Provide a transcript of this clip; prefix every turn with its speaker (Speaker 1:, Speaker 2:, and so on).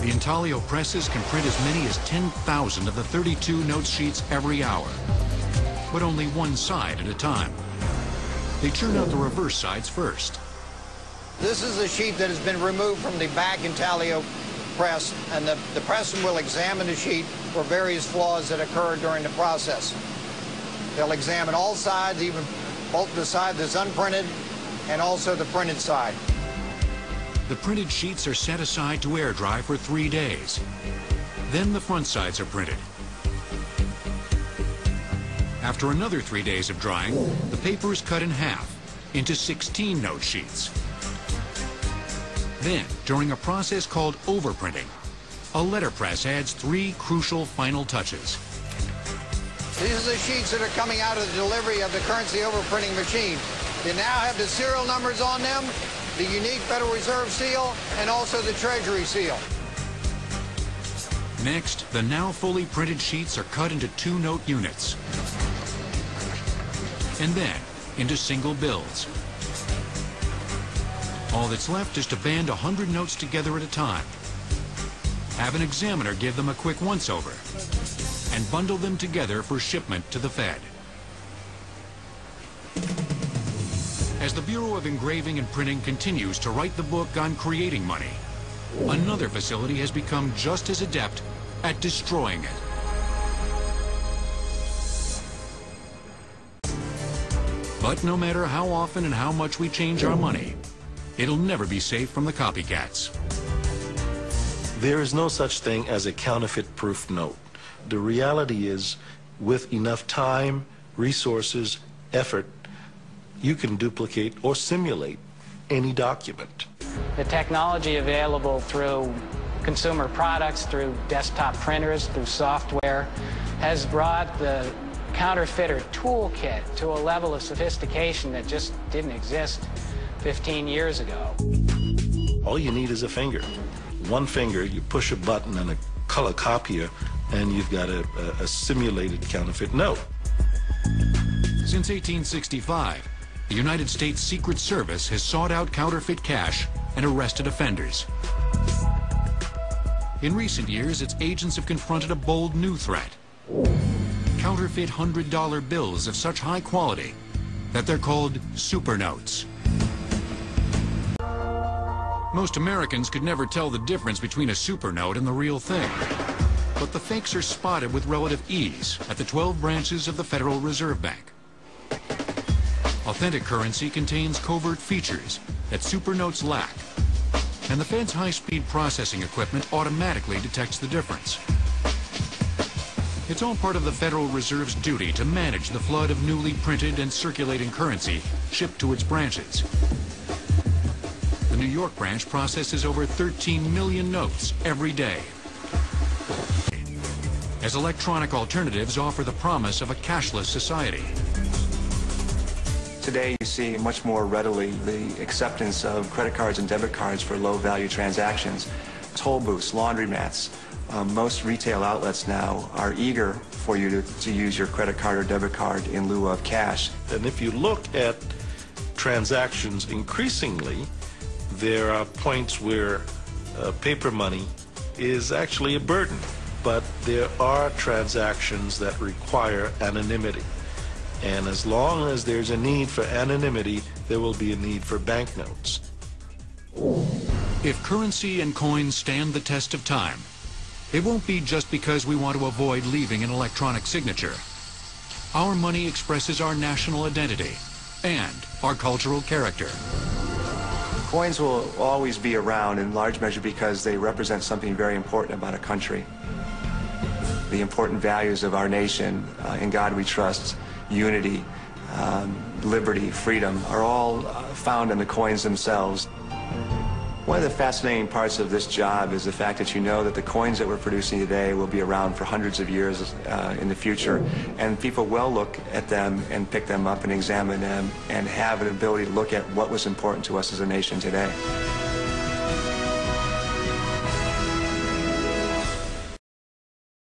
Speaker 1: The Intaglio presses can print as many as 10,000 of the 32 note sheets every hour, but only one side at a time. They churn out the reverse sides first.
Speaker 2: This is a sheet that has been removed from the back Intaglio press, and the press will examine the sheet for various flaws that occur during the process. They'll examine all sides, even both the side that's unprinted and also the printed side.
Speaker 1: The printed sheets are set aside to air dry for 3 days. Then the front sides are printed. After another 3 days of drying, the paper is cut in half into 16 note sheets. Then, during a process called overprinting, a letterpress adds 3 crucial final touches.
Speaker 2: These are the sheets that are coming out of the delivery of the currency overprinting machine. They now have the serial numbers on them, the unique Federal Reserve seal, and also the Treasury seal.
Speaker 1: Next, the now fully printed sheets are cut into 2 note units, and then into single bills. All that's left is to band 100 notes together at a time, have an examiner give them a quick once-over, and bundle them together for shipment to the Fed. As the Bureau of Engraving and Printing continues to write the book on creating money, another facility has become just as adept at destroying it. But no matter how often and how much we change our money, it'll never be safe from the copycats.
Speaker 3: There is no such thing as a counterfeit-proof note. The reality is, with enough time, resources, effort, you can duplicate or simulate any document.
Speaker 4: The technology available through consumer products, through desktop printers, through software, has brought the counterfeiter toolkit to a level of sophistication that just didn't exist 15 years ago.
Speaker 3: All you need is a finger. One finger, you push a button and a color copier, and you've got a simulated counterfeit note.
Speaker 1: Since 1865, the United States Secret Service has sought out counterfeit cash and arrested offenders. In recent years, its agents have confronted a bold new threat: counterfeit $100 bills of such high quality that they're called super notes. Most Americans could never tell the difference between a super note and the real thing. But the fakes are spotted with relative ease at the 12 branches of the Federal Reserve Bank. Authentic currency contains covert features that super notes lack, and the Fed's high-speed processing equipment automatically detects the difference. It's all part of the Federal Reserve's duty to manage the flood of newly printed and circulating currency shipped to its branches. The New York branch processes over 13 million notes every day, as electronic alternatives offer the promise of a cashless society.
Speaker 5: Today, you see much more readily the acceptance of credit cards and debit cards for low-value transactions. Toll booths, laundromats, most retail outlets now are eager for you to use your credit card or debit card in lieu of cash.
Speaker 3: And if you look at transactions increasingly, there are points where paper money is actually a burden, but there are transactions that require anonymity. And as long as there's a need for anonymity, there will be a need for banknotes.
Speaker 1: If currency and coins stand the test of time, it won't be just because we want to avoid leaving an electronic signature. Our money expresses our national identity and our cultural character.
Speaker 5: Coins will always be around in large measure because they represent something very important about a country. The important values of our nation, in God we trust, unity, liberty, freedom, are all found in the coins themselves. One of the fascinating parts of this job is the fact that you know that the coins that we're producing today will be around for hundreds of years in the future, and people will look at them and pick them up and examine them and have an ability to look at what was important to us as a nation today.